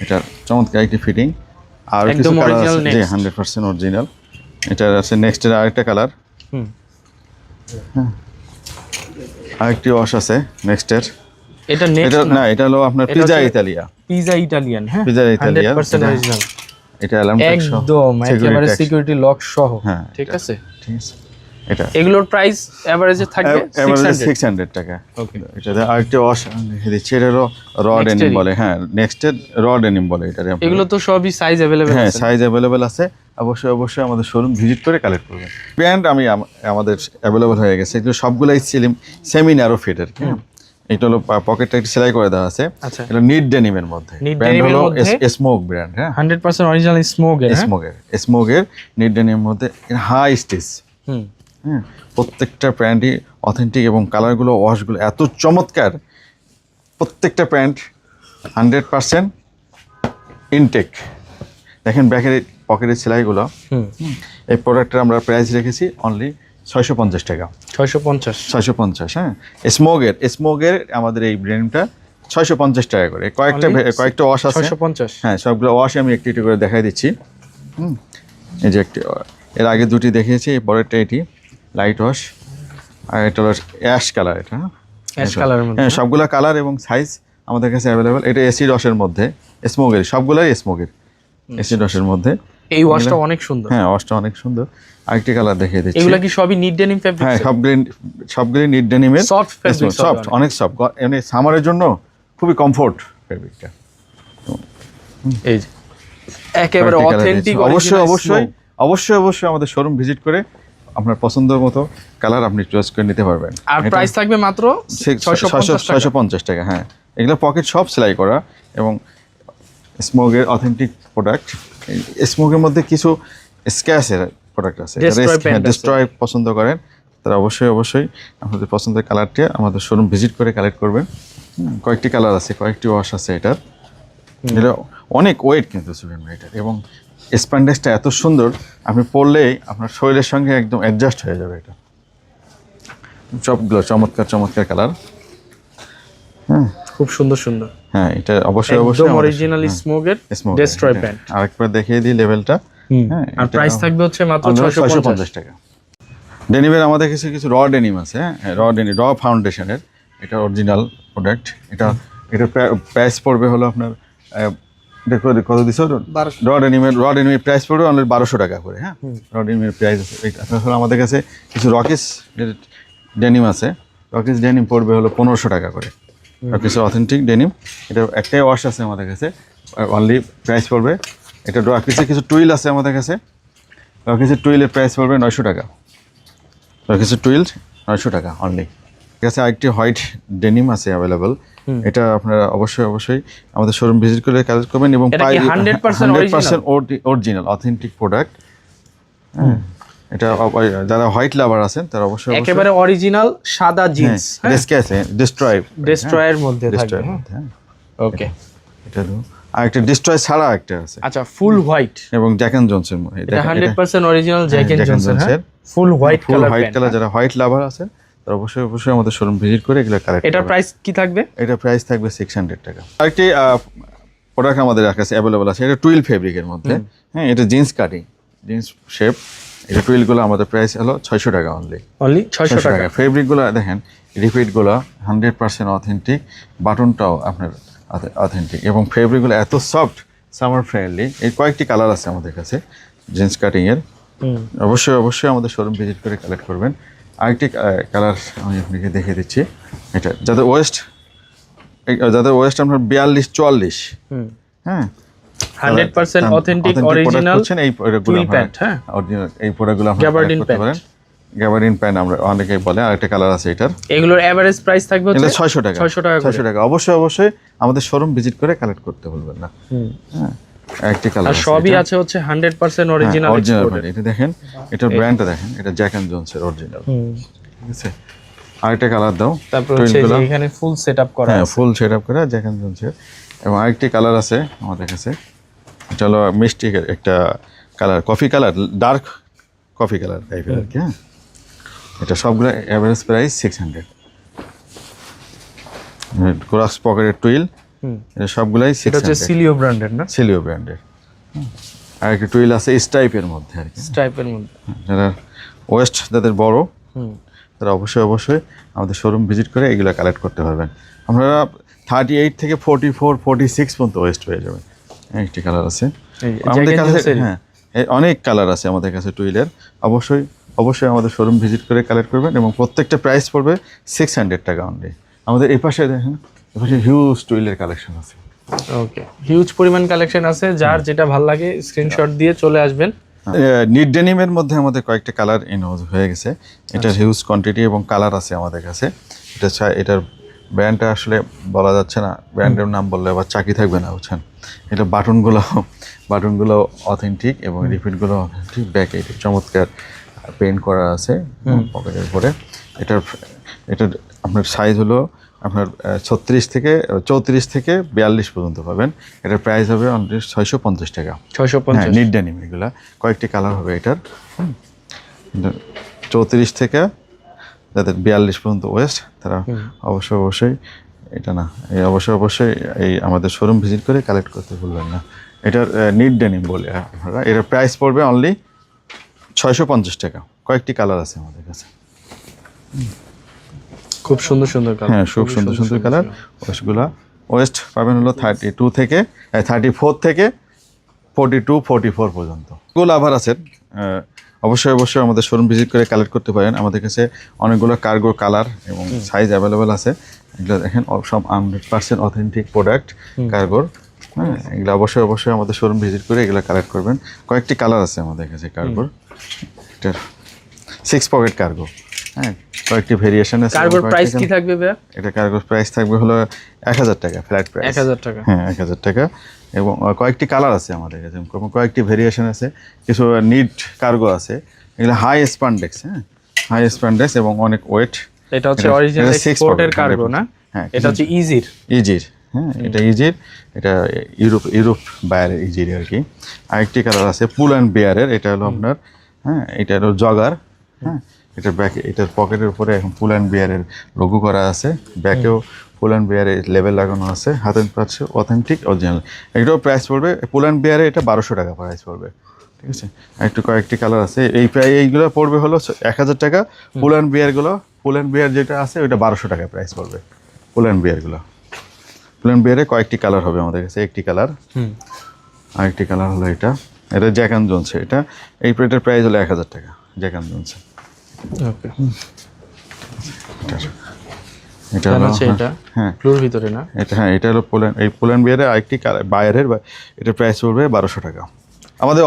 Speaker 2: এটা চমৎকার একটি ফিটিং। আর কিছু কালার আছে যে 100% অরিজিনাল। এটা আছে নেক্সট এর আরেকটা কালার। আরেকটি ওয়াশ আছে নেক্সট এর।
Speaker 1: এটা নেক্সট
Speaker 2: না, এটা হলো আপনার পিজা ইতালিয়া।
Speaker 1: পিজা ইটালিয়ান, হ্যাঁ,
Speaker 2: পিজা ইতালিয়া
Speaker 1: 100% অরিজিনাল।
Speaker 2: এটা অ্যালার্ম সহ,
Speaker 1: একদম একেবারে সিকিউরিটি লক সহ।
Speaker 2: হ্যাঁ,
Speaker 1: ঠিক আছে।
Speaker 2: এটা
Speaker 1: এগুলোর প্রাইস এভারেজে থাকবে
Speaker 2: 600 টাকা।
Speaker 1: ওকে,
Speaker 2: এটা আরেকটি ওয়াশ দিচ্ছি, এটা র ডেনিম বলে। হ্যাঁ, নেক্সট এর র ডেনিম বলে এটা।
Speaker 1: এগুলো তো সবই সাইজ अवेलेबल
Speaker 2: হ্যাঁ,
Speaker 1: আছে?
Speaker 2: সাইজ अवेलेबल আছে। অবশ্যই আমাদের শোরুম ভিজিট করে কালেক্ট করবেন। ব্র্যান্ড আমাদের अवेलेबल হয়ে গেছে, এগুলো সবগুলাই সেমি ন্যারো ফিটের। এটা হলো পকেটটা একটু সেলাই করে দেওয়া আছে। এটা নিট ডেনিমের মধ্যে, ব্র্যান্ড হলো স্মোক ব্র্যান্ড। হ্যাঁ,
Speaker 1: 100% অরিজিনাল
Speaker 2: স্মোকের নিট ডেনিমের মধ্যে হাই স্টিচ। হ্যাঁ, প্রত্যেকটা প্যান্টই অথেন্টিক এবং কালারগুলো ওয়াশগুলো এত চমৎকার। প্রত্যেকটা প্যান্ট 100% ইনটেক। দেখেন ব্যাকের পকেটের সেলাইগুলো। এই প্রোডাক্টের আমরা প্রাইস রেখেছি অনলি 650 টাকা। 650। হ্যাঁ, স্মোকের আমাদের এই ব্র্যান্ডটা 650 টাকা করে। কয়েকটা ওয়াশ আছে
Speaker 1: 650।
Speaker 2: হ্যাঁ, সবগুলো ওয়াশ আমি একটু করে দেখাই দিচ্ছি। এই যে একটি, এর আগে দুটি দেখিয়েছি, এই পরেরটা এটি লাইট ওয়াশ, আর এটা হলো অ্যাশ কালার। এটা
Speaker 1: অ্যাশ কালারের মধ্যে,
Speaker 2: হ্যাঁ, সবগুলা কালার এবং সাইজ আমাদের কাছে অ্যাভেলেবল। এটা এসিড ওয়াশের মধ্যে, স্মোকের সবগুলাই স্মোকের এসিড ওয়াশের মধ্যে।
Speaker 1: এই ওয়াশটা অনেক সুন্দর।
Speaker 2: হ্যাঁ, ওয়াশটা অনেক সুন্দর। আরেকটি কালার দেখিয়ে দিচ্ছি।
Speaker 1: এগুলা কি সবই নিট ডেনিম ফেব্রিক?
Speaker 2: হ্যাঁ, সবগুলি নিট ডেনিমের,
Speaker 1: সফট ফেব্রিক,
Speaker 2: সফট, অনেক সফট। মানে সামারের জন্য খুবই কমফোর্ট ফেব্রিকটা।
Speaker 1: এই যে একেবারে অথেন্টিক।
Speaker 2: অবশ্যই আমাদের শোরুম ভিজিট করে আপনার পছন্দের মতো কালার আপনি চয়েস করে নিতে পারবেন।
Speaker 1: আর প্রাইস থাকবে মাত্র
Speaker 2: 650 টাকা। হ্যাঁ, এগুলো পকেট সব সেলাই করা এবং স্মোকের অথেন্টিক প্রোডাক্ট। স্মোকের মধ্যে কিছু স্ক্যাচের প্রোডাক্ট আছে, ডিস্ট্রয় পছন্দ করেন তারা অবশ্যই আপনাদের পছন্দের কালারটি আমাদের শোরুম ভিজিট করে কালেক্ট করবেন। কয়েকটি কালার আছে, কয়েকটি ওয়াশ আছে এটার। এটা অনেক ওয়েট কিন্তু এটার, এবং স্প্যান্ডেক্সটা এত সুন্দর, আপনি পরলেই আপনার শরীরের সঙ্গে একদম অ্যাডজাস্ট হয়ে যাবে। এটা সবগুলো চমৎকার কালার। হ্যাঁ,
Speaker 1: খুব সুন্দর।
Speaker 2: হ্যাঁ, এটা অবশ্যই
Speaker 1: অরিজিনাল স্মোকের ডিস্ট্রয় প্যান্ট।
Speaker 2: আরেকবার দেখিয়ে দিই লেভেলটা।
Speaker 1: হ্যাঁ, আর প্রাইস থাকবে হচ্ছে মাত্র
Speaker 2: 650 টাকা। ডেনিমের আমাদের কাছে কিছু র ডেনিম আছে। হ্যাঁ, র ফাউন্ডেশনের, এটা অরিজিনাল প্রোডাক্ট। এটার প্রাইস পড়বে হলো আপনার কত দিছো? র ডেনিমের প্রাইস পড়বে অনলি 1200 টাকা করে। হ্যাঁ, র ডেনিমের প্রাইস আছে। আমাদের কাছে কিছু রকিস ডেনিম আছে। রকিস ডেনিম পড়বে হলো 1500 টাকা করে। রকিস অথেন্টিক ডেনিম, এটা একটাই ওয়াশ আছে আমাদের কাছে, অনলি প্রাইস পড়বে। এটা রকিসের কিছু টুইল আছে আমাদের কাছে। রকিসের টুইলের প্রাইস পড়বে 900 টাকা। রকিসের টুইল 900 টাকা অনলি। ঠিক আছে, আরেকটি হোয়াইট ডেনিম আছে অ্যাভেলেবল। এটা আপনারা অবশ্যই আমাদের শোরুম ভিজিট করে কালেক্ট করবেন এবং 100% অরিজিনাল অথেন্টিক প্রোডাক্ট। এটা যারা হোয়াইট লাভার আছেন তারা অবশ্যই
Speaker 1: একেবারে অরিজিনাল সাদা জিন্স, ডিস্ট্রয়ের মধ্যে থাকবে। ওকে,
Speaker 2: এটা আর একটা ডিস্ট্রয় ছাড়া একটা আছে।
Speaker 1: আচ্ছা, ফুল হোয়াইট এবং
Speaker 2: জ্যাক এন্ড জনসন।
Speaker 1: এটা 100% original Jack and Johnson. Full white
Speaker 2: colour, যারা হোয়াইট লাভার আছে তারা অবশ্যই আমাদের শোরুম ভিজিট করে এগুলো কালেক্ট করবেন।
Speaker 1: এটার প্রাইস কি থাকবে?
Speaker 2: এটা প্রাইস থাকবে 600 টাকা। আরেকটি প্রোডাক্ট আমাদের কাছে অ্যাভেলেবল আছে, এটা টুইল ফেব্রিকের মধ্যে। হ্যাঁ, এটা জিন্স কাটিং, জিন্স শেপ। এটা টুইলগুলো আমাদের প্রাইস হলো 600 টাকা অনলি
Speaker 1: 600 টাকা।
Speaker 2: ফেব্রিকগুলো দেখেন, রিপিটগুলো 100% অথেন্টিক, বাটনটাও আপনার অথেন্টিক, এবং ফেব্রিকগুলো এত সফট, সামার ফ্রেন্ডলি। এই কয়েকটি কালার আছে আমাদের কাছে জিন্স কাটিংয়ের। অবশ্যই আমাদের শোরুম ভিজিট করে কালেক্ট করবেন। আরেকটি কালার আমি আপনাকে দেখিয়ে দিচ্ছি। এটা যাদের ওয়েস্ট আপনার 42-44। হ্যাঁ,
Speaker 1: 100% অথেন্টিক অরিজিনাল
Speaker 2: এই প্রোডাক্টগুলো।
Speaker 1: হ্যাঁ,
Speaker 2: অরিজিনাল এই প্রোডাক্টগুলো আপনারা করতে পারেন। গ্যাবার্ডিন প্যান্ট আমরা অনেকেই বলে। আরেকটা কালার আছে এটার।
Speaker 1: এগুলোর এভারেজ প্রাইস থাকবে হচ্ছে
Speaker 2: 600 টাকা।
Speaker 1: 600
Speaker 2: টাকা। অবশ্যই আমাদের শোরুম ভিজিট করে কালেক্ট করতে ভুলবেন না। হ্যাঁ, একটি কালার
Speaker 1: আর সবই আছে হচ্ছে 100% অরিজিনাল।
Speaker 2: এটা দেখেন, এটার ব্র্যান্ডটা দেখেন, এটা জ্যাক এন্ড জনসের অরিজিনাল। ঠিক আছে, আরেকটা কালার দাও।
Speaker 1: তারপর হচ্ছে যে এখানে ফুল সেটআপ করা
Speaker 2: হ্যাঁ,
Speaker 1: আছে।
Speaker 2: ফুল সেটআপ করা যেখানে চলছে। এবং আরেকটি কালার আছে আমাদের কাছে, এটা হলো মিষ্টি একটা colour, coffee colour, dark coffee colour টাইপের আর কি। হ্যাঁ, এটা সবগুলো এভারেজ প্রাইস 600। ক্রস পকেটের টুইল, এটা সবগুলাই 600।
Speaker 1: এটা হচ্ছে সিলিও ব্র্যান্ডের না?
Speaker 2: সিলিও ব্র্যান্ডের। আর একটা টুইল আছে স্টাইপের মধ্যে আর কি,
Speaker 1: স্টাইপের মধ্যে।
Speaker 2: যারা ওয়েস্ট যাদের বড়, তারা অবশ্যই আমাদের শোরুম ভিজিট করে এগুলো কালেক্ট করতে পারবেন। আপনারা 38 থেকে 44, 46 পর্যন্ত ওয়েস্ট পেয়ে যাবেন। একটি কালার আছে আমাদের কাছে। হ্যাঁ, অনেক কালার আছে আমাদের কাছে টুইলের। অবশ্যই আমাদের শোরুম ভিজিট করে কালেক্ট করবেন এবং প্রত্যেকটা প্রাইস পড়বে 600 টাকা অনলি। আমাদের এই পাশে দেখেন, এপাশে হিউজ টুইলের কালেকশন আছে।
Speaker 1: ওকে, হিউজ পরিমাণ কালেকশন আছে, যার যেটা ভালো লাগে স্ক্রিনশট দিয়ে চলে আসবেন।
Speaker 2: নিট ডেনিমের মধ্যে আমাদের কয়েকটা কালার ইনহোজ হয়ে গেছে। এটার হিউজ কোয়ান্টিটি এবং কালার আছে আমাদের কাছে। এটার ব্র্যান্ডটা আসলে বলা যাচ্ছে না, ব্র্যান্ডের নাম বললে আবার চাকরি থাকবে না, বুঝছেন। এটা বাটনগুলো অথেন্টিক এবং রিপিটগুলো অথেন্টিক। ব্যাকে এটা চমৎকার পেইন্ট করা আছে পকেটের উপরে। এটার আপনার সাইজ হলো আপনার 36 থেকে 34 থেকে 42 পর্যন্ত পাবেন। এটার প্রাইস হবে অনলি 650 টাকা।
Speaker 1: 650।
Speaker 2: নিট ডেনিম, এগুলা কয়েকটি কালার হবে এটার। 34 থেকে যাদের 42 পর্যন্ত ওয়েস্ট, তারা অবশ্যই এটা না, এই অবশ্যই এই আমাদের শোরুম ভিজিট করে কালেক্ট করতে ভুলবেন না। এটার নিট ডেনিম বলে আপনারা। এটার প্রাইস পড়বে অনলি 650 টাকা। কয়েকটি কালার আছে আমাদের কাছে।
Speaker 1: খুব সুন্দর কালার।
Speaker 2: হ্যাঁ, খুব সুন্দর কালার। ওয়েস্ট পাবেন হলো 32 থেকে 34 থেকে 42, 44 পর্যন্ত। গুলো আবার আছেন, অবশ্যই আমাদের শোরুম ভিজিট করে কালেক্ট করতে পারেন। আমাদের কাছে অনেকগুলো কার্গো কালার এবং সাইজ অ্যাভেলেবেল আছে। এগুলো দেখেন সব 100% অথেন্টিক প্রোডাক্ট কার্গোর। হ্যাঁ, এগুলো অবশ্যই আমাদের শোরুম ভিজিট করে এগুলো কালেক্ট করবেন। কয়েকটি কালার আছে আমাদের কাছে কার্গোর। এটার 6 পকেট কার্গো। হ্যাঁ, কয়েকটি ভেরিয়েশন আছে।
Speaker 1: কার্গোর প্রাইস কি থাকবে ভাই?
Speaker 2: এটা কার্গোর প্রাইস থাকবে হলো 1000 টাকা, ফ্ল্যাট প্রাইস
Speaker 1: 1000 টাকা।
Speaker 2: হ্যাঁ, 1000 টাকা। এবং কয়েকটি কালার আছে আমাদের কাছে, কয়েকটি ভেরিয়েশন আছে। কিছু নিট কার্গো আছে, এগুলো হাই স্প্যান্ডেক্স। হ্যাঁ, হাই স্প্যান্ডেক্স এবং অনেক ওয়েট।
Speaker 1: এটা হচ্ছে অরিজিনাল এক্সপোর্টের কার্গো না?
Speaker 2: হ্যাঁ,
Speaker 1: এটা হচ্ছে ইজির।
Speaker 2: হ্যাঁ, এটা ইজির। এটা ইউরোপ বায়ারের ইজির আর কি। আরেকটি কালার আছে পুল অ্যান্ড বেয়ারের। এটা হলো আপনার, হ্যাঁ, এটা হলো জগার। হ্যাঁ, এটার ব্যাকে, এটার পকেটের উপরে এখন পুল অ্যান্ড বিয়ারের লোগো করা আছে। ব্যাকেও পুল অ্যান্ড বিয়ারের লেবেল লাগানো আছে। হাতের পাচ্ছে অথেন্টিক অরিজিনাল। এটাও প্রাইস পড়বে, পুল অ্যান্ড বিয়ারে এটা 1200 টাকা প্রাইস পড়বে। ঠিক আছে, একটু কয়েকটি কালার আছে। এইগুলো পড়বে হলো 1000 টাকা। পুল অ্যান্ড বিয়ার যেটা আছে ওইটা 1200 টাকা প্রাইস পড়বে। পুল অ্যান্ড বিয়ারে কয়েকটি কালার হবে আমাদের কাছে। একটি কালার, আরেকটি কালার হলো এটা জ্যাক অ্যান্ড জোন্স। এটার প্রাইস হলো 1000 টাকা, জ্যাক অ্যান্ড জোন্স।
Speaker 1: ওকে,
Speaker 2: এটা হলো, হ্যাঁ,
Speaker 1: ব্লুর ভিতরে না
Speaker 2: এটা? হ্যাঁ, এটা হলো পোল্যান্ড বিয়ারের আরেকটি বায়ারের। এটার প্রাইস পড়বে 1200 টাকা। আমাদের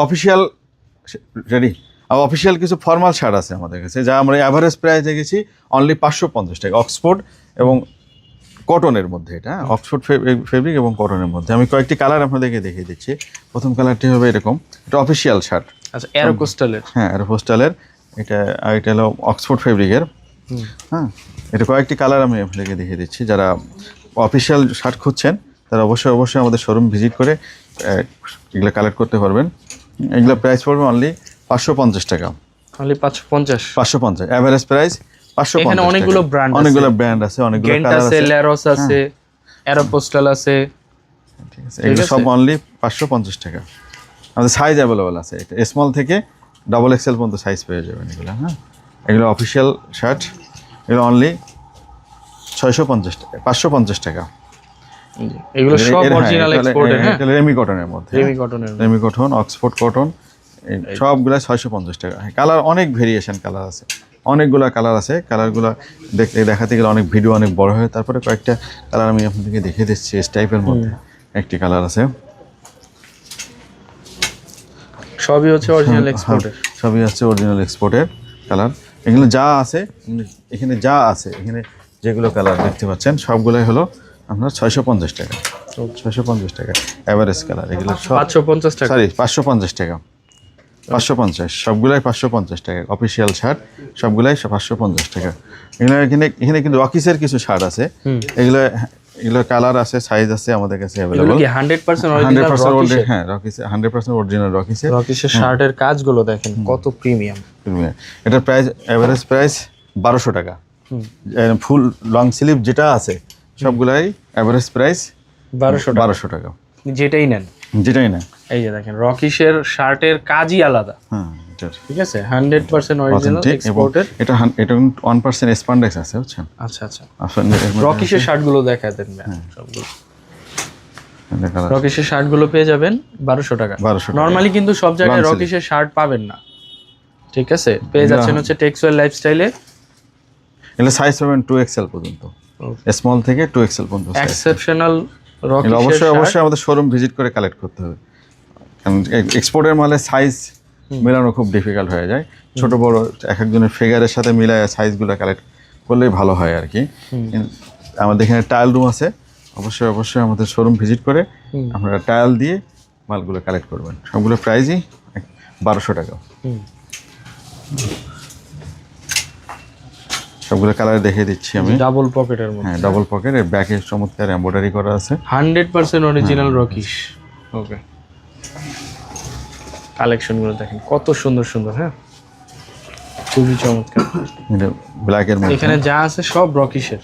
Speaker 2: অফিসিয়াল কিছু ফর্মাল শার্ট আছে আমাদের কাছে, যা আমরা অ্যাভারেজ প্রাইস দেখেছি অনলি 550 টাকা। অক্সফোর্ড এবং কটনের মধ্যে, এটা অক্সফোর্ড ফেব্রিক এবং কটনের মধ্যে। আমি কয়েকটি কালার আপনাদেরকে দেখিয়ে দিচ্ছি। প্রথম কালারটি হবে এরকম, এটা অফিসিয়াল শার্ট।
Speaker 1: আচ্ছা, অ্যারোকোস্টালের।
Speaker 2: হ্যাঁ, অ্যারোকোস্টালের। এটা হলো অক্সফোর্ড ফেব্রিকের। হ্যাঁ, এটা কয়েকটি কালার আমি আপনাদেরকে দেখিয়ে দিচ্ছি। যারা অফিসিয়াল শার্ট খুঁজছেন তারা অবশ্যই আমাদের শোরুম ভিজিট করে এগুলো কালেক্ট করতে পারবেন। এগুলো প্রাইস পড়বে অনলি 550 টাকা।
Speaker 1: অনলি 550।
Speaker 2: Average price 550।
Speaker 1: এখানে অনেকগুলো ব্র্যান্ড আছে,
Speaker 2: অনেকগুলো কালার আছে,
Speaker 1: ল্যারোস আছে, অ্যারোকোস্টাল আছে।
Speaker 2: ঠিক আছে, এগুলো সব অনলি 550 টাকা। আমাদের সাইজ অ্যাভেলেবল আছে। এটা স্মল থেকে XXL পর্যন্ত সাইজ পেয়ে যাবেন এগুলো। হ্যাঁ, এগুলো অফিসিয়াল শার্ট। এগুলো অনলি 650 টাকা, 550 টাকা।
Speaker 1: এগুলো সব অরিজিনাল এক্সপোর্টের। হ্যাঁ,
Speaker 2: এটা রেমি কটনের মধ্যে। রেমি কটন, অক্সফোর্ড কটন, সবগুলো 650 টাকা। কালার অনেক ভেরিয়েশন কালার আছে, অনেকগুলো কালার আছে। কালারগুলো দেখাতে গেলে অনেক ভিডিও অনেক বড় হয়। তারপরে কয়েকটা কালার আমি আপনাদেরকে দেখিয়ে দিচ্ছি। এই টাইপের মধ্যে একটি কালার আছে।
Speaker 1: সবই হচ্ছে অরিজিনাল
Speaker 2: এক্সপোর্টের কালার। এখানে যা আছে, এখানে যেগুলো কালার দেখতে পাচ্ছেন সবগুলোই হলো আপনার 650 টাকা। 650 টাকা এভারেজ কালার। এগুলো সব
Speaker 1: 550 টাকা।
Speaker 2: 550 টাকা। 550, সবগুলাই 550 টাকা। অফিসিয়াল শার্ট সবগুলাই 550 টাকা। এখানে কিন্তু রকিসের কিছু শার্ট আছে, এগুলো কালার আছে, সাইজ আছে আমাদের কাছে अवेलेबल।
Speaker 1: 100% অরিজিনাল রকিসের?
Speaker 2: হ্যাঁ, রকিসের 100% অরিজিনাল রকিসের
Speaker 1: শার্টের কাজগুলো দেখেন কত প্রিমিয়াম।
Speaker 2: এটার প্রাইস, এভারেজ প্রাইস 1200 টাকা। ফুল লং স্লিভ যেটা আছে সবগুলাই এভারেজ প্রাইস 1200 টাকা।
Speaker 1: যেটাই নেন এই যে দেখেন রকিসের শার্টের কাজই আলাদা।
Speaker 2: হ্যাঁ,
Speaker 1: ঠিক আছে, 100% অরিজিনাল এক্সপোর্টেড।
Speaker 2: এটা 1% স্প্যান্ডেক্স আছে, বুঝছেন?
Speaker 1: আচ্ছা রকিসের শার্টগুলো দেখায় দেন সবগুলো। রকিসের শার্টগুলো পেয়ে যাবেন 1200 টাকা। নরমালি কিন্তু সব জায়গায় রকিসের শার্ট পাবেন না, ঠিক আছে? পেয়ে যাচ্ছেন হচ্ছে টেক্সওয়্যার লাইফস্টাইলে।
Speaker 2: এগুলো সাইজ পাবেন 2XL পর্যন্ত, স্মল থেকে 2XL পর্যন্ত।
Speaker 1: এক্সেপশনাল রকিসের
Speaker 2: অবশ্যই আমাদের শোরুম ভিজিট করে কালেক্ট করতে হবে, কারণ এক্সপোর্টের মালে সাইজ মেলানো খুব ডিফিকাল্ট হয়ে যায়। ছোট বড় এক একজনের ফিগারের সাথে মিলায় সাইজগুলো কালেক্ট করলেই ভালো হয় আর কি। আমাদের এখানে ট্রায়াল রুম আছে, অবশ্যই আমাদের শোরুম ভিজিট করে আপনারা ট্রায়াল দিয়ে মালগুলো কালেক্ট করবেন। সবগুলো প্রাইসই 1200 টাকা। সবগুলো কালার দেখিয়ে দিচ্ছি আমি।
Speaker 1: ডাবল পকেটের মধ্যে,
Speaker 2: হ্যাঁ ডাবল পকেট, এর ব্যাকে চমৎকার এমব্রয়ডারি করা আছে।
Speaker 1: 100% অরিজিনাল রকিস। ওকে, কালেকশনগুলো দেখেন কত সুন্দর। হ্যাঁ, খুবই চমৎকার।
Speaker 2: এটা ব্ল্যাকের মধ্যে,
Speaker 1: এখানে যা আছে সব রকিসের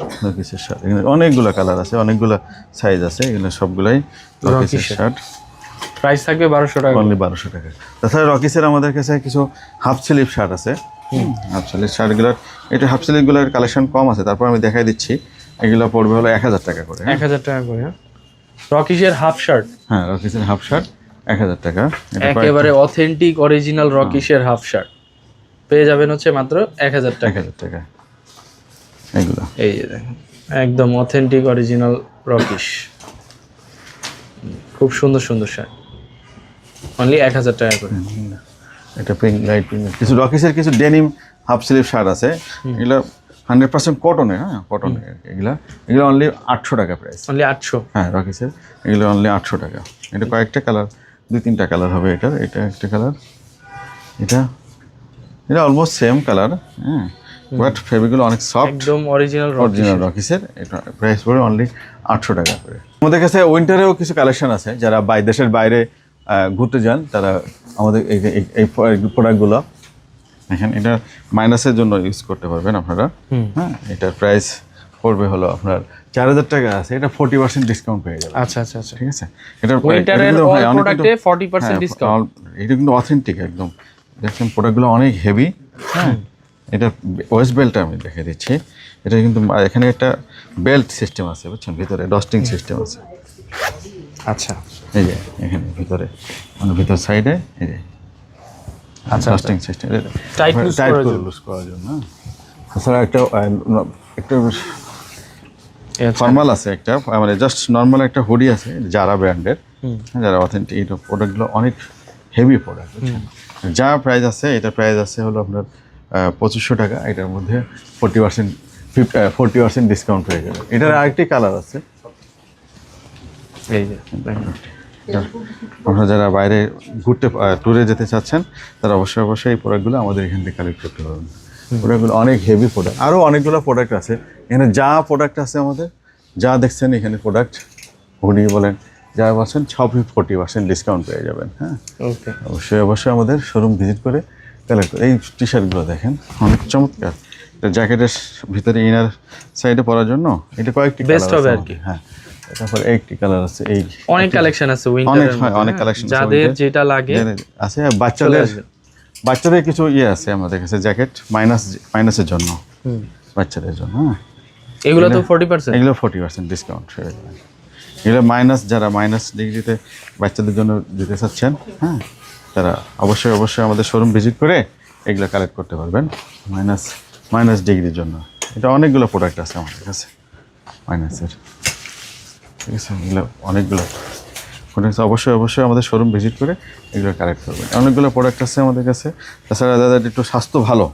Speaker 2: শার্ট। এখানে অনেকগুলো কালার আছে, অনেকগুলো সাইজ আছে, এগুলো সবগুলাই রকিসের শার্ট।
Speaker 1: প্রাইস থাকবে 1200 টাকা,
Speaker 2: অনলি 1200 টাকা। তাছাড়া রকিসের আমাদের কাছে কিছু হাফ স্লিভ শার্ট আছে। হাফ স্লিভ শার্টগুলোর, এটা হাফ স্লিভগুলোর কালেকশন কম আছে, তারপর আমি দেখাই দিচ্ছি। এগুলো পড়বে হলো 1000 টাকা করে।
Speaker 1: 1000 টাকা করে রকিসের হাফ শার্ট?
Speaker 2: হ্যাঁ, রকিসের হাফ শার্ট 1000 টাকা।
Speaker 1: একেবারে অথেন্টিক অরিজিনাল রকিসের হাফ শার্ট পেয়ে যাবেন হচ্ছে মাত্র 1000 টাকা।
Speaker 2: 1000 টাকা এগুলো।
Speaker 1: এই যে দেখেন একদম অথেন্টিক অরিজিনাল রকিস, খুব সুন্দর শার্ট, অনলি 1000 টাকা করে।
Speaker 2: এটা পিঙ্ক, লাইট পিঙ্ক। কিছু রকিসের কিছু ডেনিম হাফ স্লিভ শার্ট আছে, এগুলো 100% কটনের। হ্যাঁ, কটনের এগুলো অনলি 800 টাকা প্রাইস।
Speaker 1: অনলি 800?
Speaker 2: হ্যাঁ, রকিসের এগুলো অনলি 800 টাকা। এটা কয়েকটা কালার, 2-3টা কালার হবে এটার। এটা একটা কালার, এটা অলমোস্ট সেম কালার। হ্যাঁ, বাট ফেব্রিকগুলো অনেক সফট,
Speaker 1: একদম অরিজিনাল
Speaker 2: রকিসের। এটা প্রাইস পড়ে অনলি 800 টাকা করে। আমাদের কাছে উইন্টারেও কিছু কালেকশন আছে, যারা দেশের বাইরে ঘুরতে যান তারা আমাদের এই প্রোডাক্টগুলো দেখেন। এটা মাইনাসের জন্য ইউজ করতে পারবেন আপনারা। হ্যাঁ, এটার প্রাইস পড়বে হলো আপনার 4000 টাকা আছে, এটা 40% ডিসকাউন্ট পেয়ে যাবে।
Speaker 1: আচ্ছা,
Speaker 2: ঠিক আছে। এটা
Speaker 1: উইন্টারের অল প্রোডাক্টে 40% ডিসকাউন্ট।
Speaker 2: এটা কিন্তু অথেন্টিক একদম। দেখছেন প্রোডাক্টগুলো অনেক হেভি। হ্যাঁ, এটা ওয়েস্ট বেল্ট আমি দেখে দিচ্ছি। এটা কিন্তু এখানে একটা বেল্ট সিস্টেম আছে, বুঝছেন, ভিতরে ডস্টিং সিস্টেম আছে।
Speaker 1: আচ্ছা,
Speaker 2: এই যে এখানে ভিতরে, মানে ভিতর সাইডে এই যে ডস্টিং সিস্টেম, টাইট করে লুজ করার জন্য। তাছাড়া একটা ফর্মাল আছে, একটা মানে জাস্ট নর্মাল একটা হুডি আছে যারা ব্র্যান্ডের, যারা অথেন্টিক। এই প্রোডাক্টগুলো অনেক হেভি প্রোডাক্ট, বুঝছেন। যা প্রাইস আছে, এটা প্রাইস আছে হলো আপনার 2500 টাকা। এটার মধ্যে 40% ডিসকাউন্ট পেয়ে যাবে। এটার আরেকটি কালার আছে,
Speaker 1: এই যে
Speaker 2: আপনারা যারা বাইরে ঘুরতে ট্যুরে যেতে চাচ্ছেন তারা অবশ্যই এই প্রোডাক্টগুলো আমাদের এখান থেকে কালেক্ট করতে পারবেন। প্রোডাক্টগুলো অনেক হেভি প্রোডাক্ট। আরও অনেকগুলো প্রোডাক্ট আছে এখানে। যা প্রোডাক্ট আছে আমাদের, যা দেখছেন এখানে প্রোডাক্ট, হুডি বলেন, যা বলছেন, সবই 40% ডিসকাউন্ট পেয়ে যাবেন। হ্যাঁ,
Speaker 1: ওকে,
Speaker 2: অবশ্যই আমাদের শোরুম ভিজিট করে কালেক্ট করে। এই টি শার্টগুলো দেখেন অনেক চমৎকার। জ্যাকেটের ভিতরে ইনার সাইডে পরার জন্য এটা কয়েকটি
Speaker 1: বেস্ট হবে আর কি।
Speaker 2: হ্যাঁ, তারপরে একটি কালার আছে। এই
Speaker 1: অনেক কালেকশন আছে উইন্টারের,
Speaker 2: অনেক কালেকশন আছে,
Speaker 1: যাদের যেটা লাগে
Speaker 2: আছে। বাচ্চাদের কিছু আছে আমাদের কাছে, জ্যাকেট মাইনাসের জন্য, বাচ্চাদের জন্য। হ্যাঁ,
Speaker 1: এগুলো তো 40%,
Speaker 2: এগুলো 40% ডিসকাউন্ট হয়ে যাবে। এগুলো যারা মাইনাস ডিগ্রিতে বাচ্চাদের জন্য দিতে চাচ্ছেন, হ্যাঁ, তারা অবশ্যই আমাদের শোরুম ভিজিট করে এগুলো কালেক্ট করতে পারবেন মাইনাস ডিগ্রির জন্য। এটা অনেকগুলো প্রোডাক্ট আছে আমাদের কাছে মাইনাসের, ঠিক আছে। এগুলো অনেকগুলো প্রোডাক্ট অবশ্যই আমাদের শোরুম ভিজিট করে এগুলো কালেক্ট করবেন। অনেকগুলো প্রোডাক্ট আছে আমাদের কাছে। তাছাড়া যাদের একটু স্বাস্থ্য ভালো,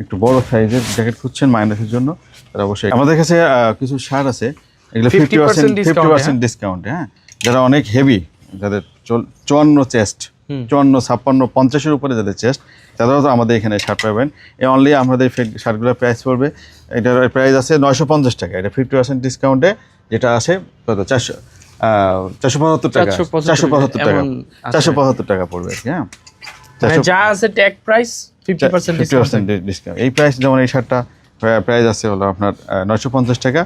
Speaker 2: একটু বড় সাইজের জ্যাকেট খুঁজছেন মাইনাসের জন্য, তারা অবশ্যই আমাদের কাছে কিছু শার্ট আছে, এগুলো 50% ডিসকাউন্টে। হ্যাঁ, যারা অনেক হেভি, যাদের 54 চেস্ট, 54, 56, 50-এর উপরে যাদের চেস্ট তারাও তো আমাদের এখানে শার্ট পাবেন। অনলি আমাদের শার্টগুলোর প্রাইস পড়বে, এটার প্রাইস আছে 950 টাকা। এটা 50% ডিসকাউন্টে যেটা আছে কত 475 টাকা, 475 টাকা, 475 টাকা পড়বে আর কি। হ্যাঁ,
Speaker 1: যা আছে ট্যাগ প্রাইস 50%
Speaker 2: ডিসকাউন্ট। এই প্রাইস যেমন এই শার্টটা প্রাইস আছে হলো আপনার 950 টাকা,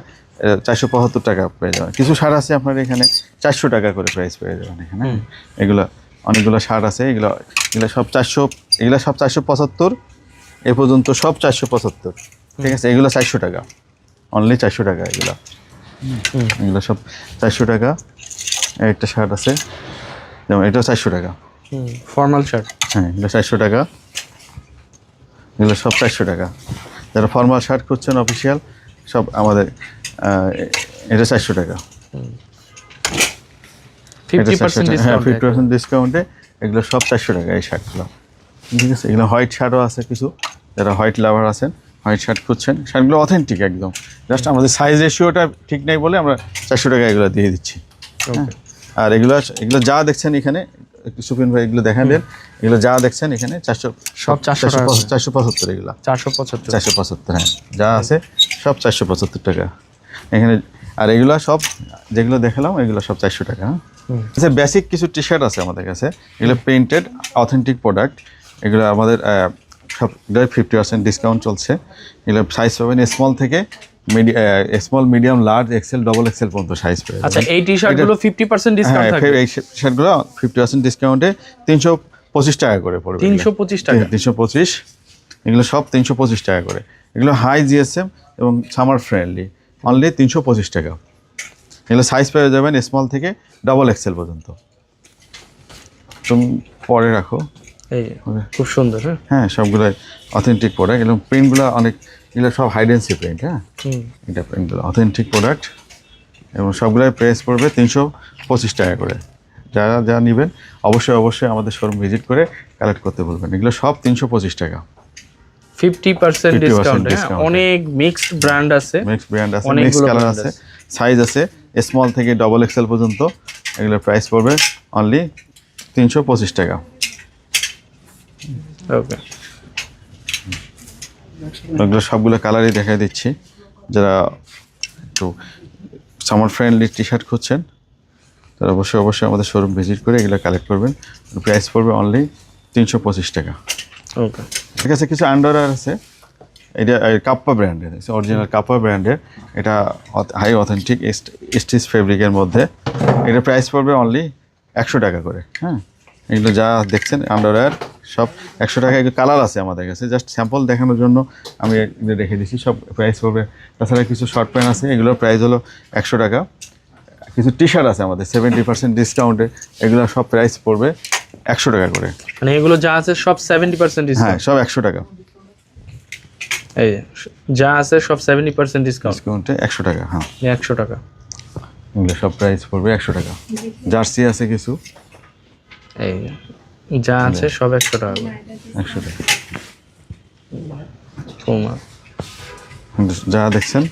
Speaker 2: 475 টাকা পেয়ে যাবেন। কিছু শার্ট আছে আপনার এখানে 400 টাকা করে প্রাইস পেয়ে যাবেন এখানে। এগুলো অনেকগুলো শার্ট আছে, এগুলো সব 400, এগুলো সব 475 এ পর্যন্ত, সব 475, ঠিক আছে। এগুলো 400 টাকা, অনলি 400 টাকা এগুলো সব 400 টাকা। একটা শার্ট আছে যেমন এটাও 400 টাকা,
Speaker 1: ফর্মাল শার্ট।
Speaker 2: হ্যাঁ, এগুলো 400 টাকা, এগুলো সব 400 টাকা। যারা ফর্মাল শার্ট খুঁজছেন অফিসিয়াল সব আমাদের এটা 400 টাকা, 50% ডিসকাউন্টে এগুলো সব 400 টাকা এই শার্টগুলো, ঠিক আছে। এগুলো হোয়াইট শার্টও আছে কিছু, যারা হোয়াইট লাভার আছেন, হোয়াইট শার্ট খুঁজছেন, শার্টগুলো অথেন্টিক একদম। জাস্ট আমাদের সাইজ রেশিওটা ঠিক নেই বলে আমরা 400 টাকা এগুলো দিয়ে দিচ্ছি। আর এগুলো যা দেখছেন এখানে, একটু সুপিন ভাই এগুলো দেখা দেন, এগুলো যা দেখছেন এখানে 475 এগুলো 475, হ্যাঁ, যা আছে সব 475 টাকা এখানে। আর এগুলো সব যেগুলো দেখালাম এগুলো সব 400 টাকা। আচ্ছা, বেসিক কিছু টি শার্ট আছে আমাদের কাছে, এগুলো প্রিন্টেড অথেন্টিক প্রোডাক্ট। এগুলো আমাদের সবগুলোই 50% ডিসকাউন্ট চলছে। এগুলো সাইজ পাবেন স্মল থেকে small, medium, large, XL, double XL পর্যন্ত সাইজ পেয়ে যাবেন।
Speaker 1: আচ্ছা, এই টি শার্টগুলো 50% ডিসকাউন্ট থাকবে?
Speaker 2: এই শার্টগুলো 50% ডিসকাউন্টে 325 টাকা করে পড়বে।
Speaker 1: 325 টাকা?
Speaker 2: 325, এগুলো সব 325 টাকা করে। এগুলো হাই জিএসএম এবং সামার ফ্রেন্ডলি, অনলি 325 টাকা। এগুলো সাইজ পেয়ে যাবেন স্মল থেকে ডবল এক্সেল পর্যন্ত। তুমি পরে রাখো,
Speaker 1: এই খুব সুন্দর।
Speaker 2: হ্যাঁ, সবগুলো অথেন্টিক প্রোডাক্ট এবং প্রিন্টগুলো অনেক, এগুলো সব হাইডেন্সি প্রিন্ট। হ্যাঁ, এটা প্রিন্টগুলো অথেন্টিক প্রোডাক্ট এবং সবগুলোই প্রাইস পড়বে 325 টাকা করে। যারা যা নেবেন অবশ্যই আমাদের শোরুম ভিজিট করে কালেক্ট করতে বলবেন। এগুলো সব 325 টাকা,
Speaker 1: 50% ডিসকাউন্ট। অনেক মিক্সড ব্র্যান্ড আছে,
Speaker 2: মিক্স কালার আছে, সাইজ আছে স্মল থেকে ডবল এক্সেল পর্যন্ত। এগুলোর প্রাইস পড়বে অনলি 325 টাকা।
Speaker 1: ওকে,
Speaker 2: এগুলো সবগুলো কালারই দেখাই দিচ্ছি। যারা একটু সামার ফ্রেন্ডলি টি শার্ট খুঁজছেন তারা অবশ্যই আমাদের শোরুম ভিজিট করে এগুলো কালেক্ট করবেন। প্রাইস পড়বে অনলি 325 টাকা।
Speaker 1: ওকে,
Speaker 2: ঠিক আছে। কিছু আন্ডারওয়্যার আছে, এটা কাপ্পা ব্র্যান্ডের, অরিজিনাল কাপ্পা ব্র্যান্ডের। এটা হাই অথেন্টিক স্টিচ ফেব্রিকের মধ্যে। এটা প্রাইস পড়বে অনলি 100 টাকা করে। হ্যাঁ, এগুলো যা দেখছেন আন্ডারওয়্যার সব 100 টাকা। এগুলো কালার আছে আমাদের কাছে, জাস্ট স্যাম্পল দেখানোর জন্য আমি এগুলো রেখে দিচ্ছি। সব প্রাইস পড়বে। তাছাড়া কিছু শর্ট প্যান্ট আছে, এগুলোর প্রাইস হলো 100 টাকা। কিছু টি শার্ট আছে আমাদের 70% ডিসকাউন্টে, এগুলো সব প্রাইস পড়বে 100 টাকা করে।
Speaker 1: মানে এগুলো যা আছে সব 70% ডিসকাউন্ট?
Speaker 2: হ্যাঁ, সব 100 টাকা।
Speaker 1: এই যা আছে সব 70%
Speaker 2: ডিসকাউন্টে 100 টাকা। হ্যাঁ,
Speaker 1: 100 টাকা।
Speaker 2: এগুলো সব প্রাইস পড়বে 100 টাকা। জার্সি আছে কিছু,
Speaker 1: এই যা আছে সব 100 টাকা করে।
Speaker 2: 100 টাকা।
Speaker 1: পুমা
Speaker 2: যা দেখছেন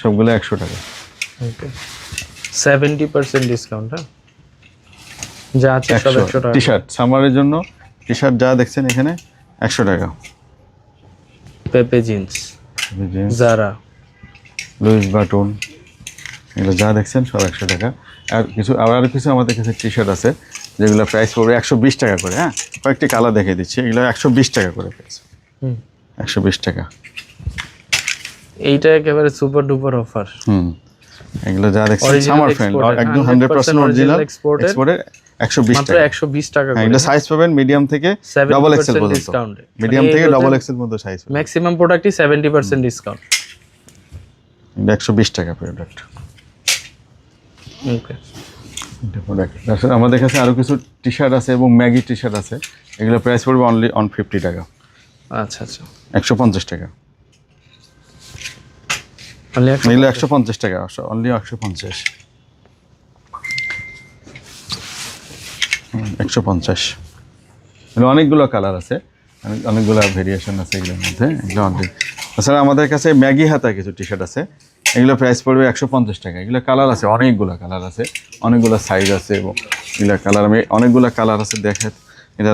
Speaker 2: সবগুলো 100 টাকা।
Speaker 1: ওকে, 70% ডিসকাউন্ট। হ্যাঁ, যা আছে সব 100 টাকা।
Speaker 2: টি শার্ট সামারের জন্য টি শার্ট যা দেখছেন এখানে 100 টাকা।
Speaker 1: পেপে জিন্স, জারা,
Speaker 2: লুইস বাটন, এগুলো যা দেখছেন সব 100 টাকা। আর কিছু আমাদের কাছে টি শার্ট আছে যেগুলো প্রাইস পড়বে 120 টাকা করে। হ্যাঁ, কয়েকটি কালার দেখিয়ে দিচ্ছি। এগুলো 120 টাকা করে প্রাইস, 120 টাকা।
Speaker 1: এইটা একেবারে সুপার ডুপার অফার।
Speaker 2: এগুলো যা দেখছেন সামার ফ্রেন্ড, একদম 100% অরিজিনাল এক্সপোর্টের 120 টাকা।
Speaker 1: 120 টাকা করে।
Speaker 2: এগুলো সাইজ পাবেন মিডিয়াম থেকে ডবল এক্সেল পর্যন্ত। মিডিয়াম থেকে ডবল এক্সেল পর্যন্ত সাইজ পাবেন।
Speaker 1: ম্যাক্সিমাম প্রোডাক্টই 70% ডিসকাউন্ট।
Speaker 2: 120 টাকা প্রোডাক্ট।
Speaker 1: ওকে,
Speaker 2: আমাদের কাছে আরো কিছু টি শার্ট আছে এবং ম্যাগি টি শার্ট আছে। এগুলো প্রাইস পড়বে অনলি 150 টাকা।
Speaker 1: আচ্ছা আচ্ছা,
Speaker 2: 150 টাকা। এগুলো 150 টাকা, অনলি 150। 150। এগুলো অনেকগুলো কালার আছে, অনেকগুলো ভেরিয়েশন আছে এগুলোর মধ্যে। এগুলো অনেক। তাছাড়া আমাদের কাছে ম্যাগি হাতা কিছু টি শার্ট আছে, এগুলো প্রাইস পড়বে 150 টাকা। এগুলো কালার আছে, অনেকগুলো কালার আছে, অনেকগুলো সাইজ আছে এবং এগুলো কালার আমি অনেকগুলো কালার আছে এটা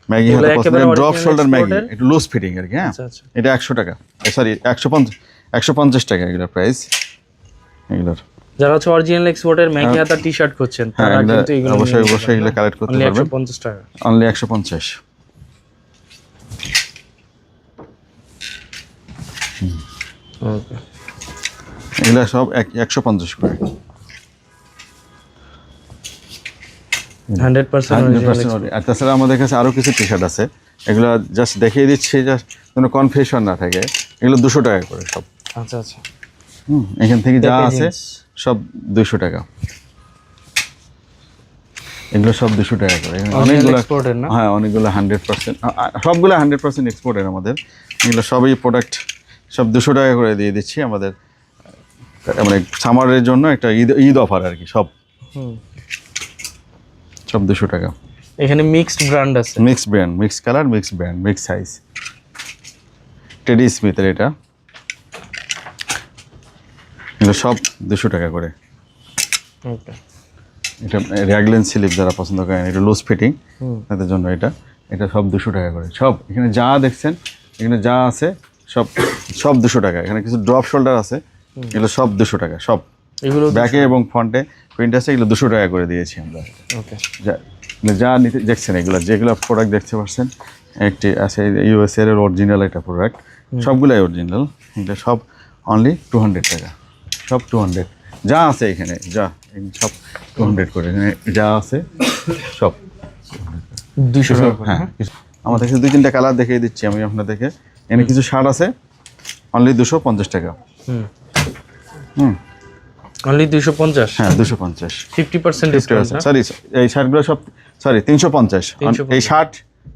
Speaker 2: ম্যাগি
Speaker 1: এগুলো
Speaker 2: হাতে পছন্দ,
Speaker 1: একেবারে
Speaker 2: drop
Speaker 1: original
Speaker 2: shoulder Maggi,
Speaker 1: exported?
Speaker 2: একটু লুজ ফিটিং আর কি। হ্যাঁ,
Speaker 1: আচ্ছা আচ্ছা।
Speaker 2: এটা 100 টাকা, সরি 150 টাকা এগুলোর প্রাইস। এগুলোর
Speaker 1: যারা হচ্ছে অরিজিনাল এক্সপোর্টের ম্যাগি হাতা টি-শার্ট খুঁজছেন
Speaker 2: হ্যাঁ,
Speaker 1: তারা
Speaker 2: এগুলো
Speaker 1: কিন্তু এগুলো
Speaker 2: অবশ্যই এগুলো কালেক্ট করতে
Speaker 1: only
Speaker 2: পারবেন।
Speaker 1: 150 টাকা।
Speaker 2: অনলি 150।
Speaker 1: ওকে,
Speaker 2: এগুলো সব 150 করে।
Speaker 1: 100% অরিজিনাল
Speaker 2: 100%। আর তাছাড়া আমাদের কাছে আরও কিছু টি শার্ট আছে, এগুলো জাস্ট দেখিয়ে দিচ্ছি, জাস্ট কোনো কনফিউশন না থাকে। এগুলো 200 টাকা করে সব।
Speaker 1: আচ্ছা আচ্ছা।
Speaker 2: এখান থেকে যা
Speaker 1: Pepe
Speaker 2: আছে
Speaker 1: jeans।
Speaker 2: সব 200 টাকা। এগুলো সব 200 টাকা করে।
Speaker 1: Original
Speaker 2: অনেকগুলো
Speaker 1: exported না?
Speaker 2: হ্যাঁ, অনেকগুলো 100%, সবগুলো 100% এক্সপোর্টের আমাদের। এগুলো সবই প্রোডাক্ট সব 200 টাকা করে দিয়ে দিচ্ছি আমাদের, মানে সামারের জন্য একটা ঈদ অফার আর কি। সব সব 200 টাকা।
Speaker 1: এখানে মিক্সড ব্র্যান্ড আছে।
Speaker 2: Mix brand, mix colour, mix brand, mix size. Teddy স্মিথের এটা, এগুলো সব 200 টাকা করে।
Speaker 1: ওকে,
Speaker 2: এটা র্যাগলেন স্লিপ যারা পছন্দ করেন, এটা লুজ ফিটিং, তাদের জন্য এটা সব 200 টাকা করে। সব এখানে যা দেখছেন, এখানে যা আছে সব সব 200 টাকা। এখানে কিছু ড্রপ শোল্ডার আছে, এগুলো সব 200 টাকা। সব
Speaker 1: এগুলো
Speaker 2: ব্যাকে এবং ফ্রন্টে প্রিন্ট আছে, এগুলো 200 টাকা করে দিয়েছি আমরা।
Speaker 1: ওকে,
Speaker 2: যা নিতে দেখছেন, এগুলো যেগুলো প্রোডাক্ট দেখতে পাচ্ছেন, একটি আছে ইউএসএ এর অরিজিনাল একটা প্রোডাক্ট, সবগুলাই অরিজিনাল। এগুলো সব অনলি 200 টাকা। সব 200 যা আছে এখানে, যা সব 200 করে। এখানে যা আছে সব
Speaker 1: 200 টাকা।
Speaker 2: হ্যাঁ, আমাদের কাছে 2-3টা কালার দেখিয়ে দিচ্ছি আমি আপনাদেরকে। এখানে কিছু শার্ট আছে অনলি 250 টাকা।
Speaker 1: অনলি 250।
Speaker 2: হ্যাঁ, 250।
Speaker 1: 50% ডিসকাউন্ট।
Speaker 2: সরি, এই শার্টগুলো সব 350। এই শার্ট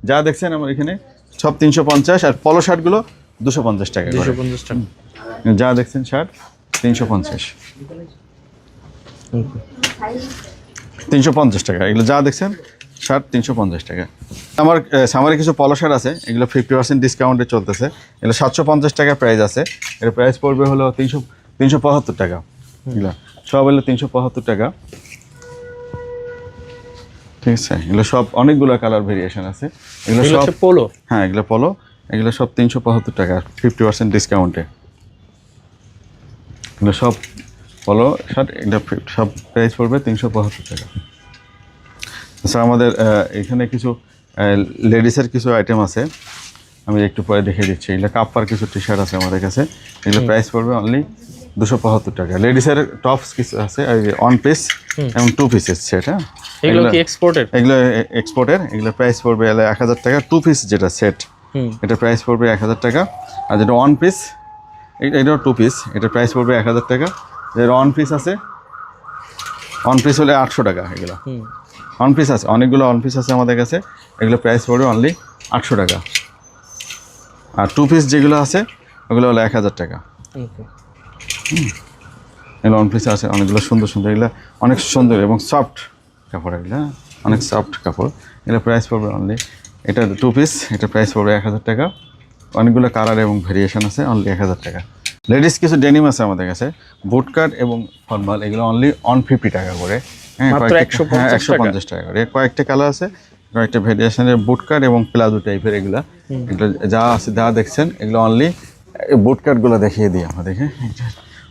Speaker 2: যা দেখছেন আমার এখানে সব 350, আর পলো শার্টগুলো 250 টাকা করে।
Speaker 1: 250 টাকা।
Speaker 2: যা দেখছেন শার্ট 350। 350 টাকা এগুলো যা দেখছেন শার্ট 350 টাকা। আমার সামারে কিছু পলো শার্ট আছে, এগুলো 50% ডিসকাউন্টে চলতেছে। এগুলো 750 টাকা প্রাইস আছে। এর প্রাইস পড়বে হলো 375 টাকা। এগুলো সব হলো 375 টাকা। ঠিক আছে, এগুলো সব অনেকগুলো কালার ভেরিয়েশন আছে। এগুলো সব
Speaker 1: পোলো।
Speaker 2: হ্যাঁ, এগুলো পলো। এগুলো সব 375 টাকা 50% ডিসকাউন্টে। এগুলো সব পলো শার্ট, এগুলো সব প্রাইস পড়বে 375 টাকা। আচ্ছা, আমাদের এখানে কিছু লেডিসের কিছু আইটেম আছে, আমি একটু পরে দেখিয়ে দিচ্ছি। এগুলো কাপ্পার কিছু টি শার্ট আছে আমাদের কাছে, এগুলো প্রাইস পড়বে অনলি 275 টাকা। লেডিসের টপস কিছু আছে, ওয়ান পিস এবং 2 পিসের সেট। হ্যাঁ,
Speaker 1: এগুলো কি এক্সপোর্টেড?
Speaker 2: এগুলো এক্সপোর্টের। এগুলো প্রাইস পড়বে 1000 টাকা। 2 পিস যেটা সেট, এটা প্রাইস পড়বে 1000 টাকা। আর যেটা ওয়ান পিস, এটাও 2 পিস, এটা প্রাইস পড়বে 1000 টাকা। যেটা ওয়ান পিস আছে, ওয়ান পিস হলে 800 টাকা। এগুলো ওয়ান পিস আছে, অনেকগুলো ওয়ান পিস আছে আমাদের কাছে, এগুলো প্রাইস পড়বে অনলি 800 টাকা। আর 2 পিস যেগুলো আছে ওগুলো হলো 1000 টাকা। এগুলো ওয়ান পিস আছে অনেকগুলো সুন্দর সুন্দর, এগুলো অনেক সুন্দর এবং সফট কাপড়, এগুলো অনেক সফট কাপড়। এগুলো প্রাইস পড়বে অনলি, এটা 2 পিস, এটা প্রাইস পড়বে 1000 টাকা। অনেকগুলো কালার এবং ভেরিয়েশন আছে, অনলি 1000 টাকা। লেডিস কিছু ডেনিম আছে আমাদের কাছে, বুট কাট এবং ফর্মাল, এগুলো অনলি 150 টাকা করে। হ্যাঁ,
Speaker 1: মাত্র
Speaker 2: 150 টাকা করে। কয়েকটা কালার আছে, কয়েকটা ভেরিয়েশনের বুট কাট এবং প্লাজো টাইপের। এগুলো যা আছে যা দেখছেন, এগুলো অনলি বুট কাটগুলো দেখিয়ে দিই আমাদেরকে।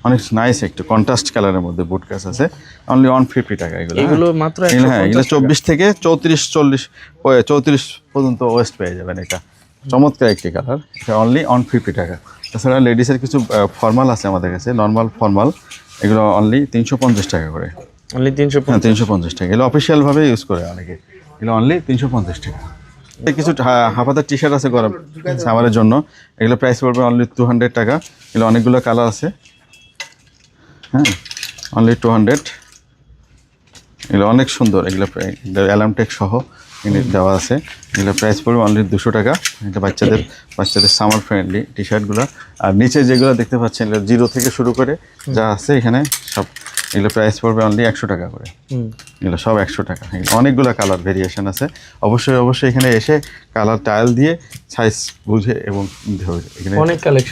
Speaker 2: অনেক নাইস একটু কন্ট্রাস্ট কালারের মধ্যে বুট কাট আছে, অনলি 150 টাকা।
Speaker 1: এগুলো মাত্র
Speaker 2: হ্যাঁ, এগুলো 24 থেকে 34 পর্যন্ত ওয়েস্ট পেয়ে যাবেন। এটা চমৎকার একটি কালার, এটা অনলি 150 টাকা। তাছাড়া লেডিসের কিছু ফর্মাল আছে আমাদের কাছে, নর্মাল ফর্মাল, এগুলো অনলি 350 টাকা করে।
Speaker 1: অনলি 350?
Speaker 2: হ্যাঁ, 350 টাকা। এগুলো অফিসিয়ালভাবে ইউজ করে অনেকে, এগুলো অনলি 350 টাকা। কিছু হাফাতার টি শার্ট আছে গরম সামারের জন্য, এগুলো প্রাইস পড়বে অনলি 200 টাকা। এগুলো অনেকগুলো কালার আছে। হ্যাঁ, অনলি 200। এগুলো অনেক সুন্দর, এগুলো অ্যালার্ম টেক সহ দেওয়া আছে। এগুলো প্রাইস পড়বে অনলি 200 টাকা। এটা বাচ্চাদের সামার ফ্রেন্ডলি টি শার্টগুলো। আর নিচে যেগুলো দেখতে পাচ্ছেন, এগুলো 0 থেকে শুরু করে যা আছে এখানে সব, এগুলো প্রাইস পড়বে অনলি 100 টাকা করে। এগুলো সব 100 টাকা। অনেকগুলো কালার ভেরিয়েশন আছে। অবশ্যই এখানে এসে কালার টাইল দিয়ে সাইজ বুঝে এবং এখানে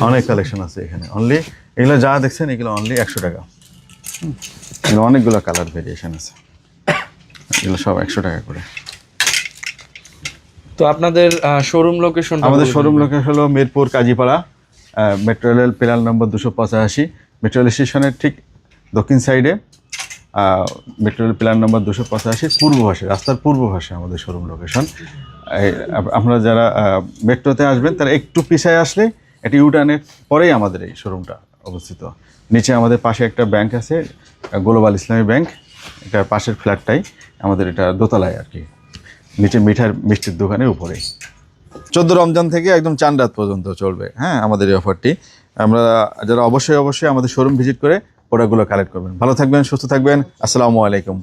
Speaker 2: অনেক কালেকশন আছে এখানে। অনলি এগুলো যা দেখছেন এগুলো অনলি 100 টাকা। এগুলো অনেকগুলো কালার ভেরিয়েশন আছে, এগুলো সব 100 টাকা করে।
Speaker 1: তো আপনাদের শোরুম লোকেশন?
Speaker 2: আমাদের শোরুম লোকেশন হলো Mirpur Kazipara, metro rail pillar number 285, metro rail স্টেশনের ঠিক দক্ষিণ সাইডে, মেট্রো রেল পিলার নম্বর 285, পূর্ব পাশে, রাস্তার পূর্ব পাশে আমাদের শোরুম লোকেশন। আপনারা যারা মেট্রোতে আসবেন তারা একটু পিছায় আসলে এটি ইউটার্নের পরেই আমাদের এই শোরুমটা অবস্থিত। নিচে আমাদের পাশে একটা ব্যাংক আছে, গ্লোবাল ইসলামী ব্যাংক, এটার পাশের ফ্ল্যাটটাই আমাদের, এটা দোতলায় আর কি, নিচে মিষ্টির দোকানের উপরে। 14 রমজান থেকে একদম চাঁদ রাত পর্যন্ত চলবে, হ্যাঁ, আমাদের এই অফারটি। আমরা যারা অবশ্যই আমাদের শোরুম ভিজিট করে প্রোডাক্টগুলো কালেক্ট করবেন। ভালো থাকবেন, সুস্থ থাকবেন। আসসালামু আলাইকুম।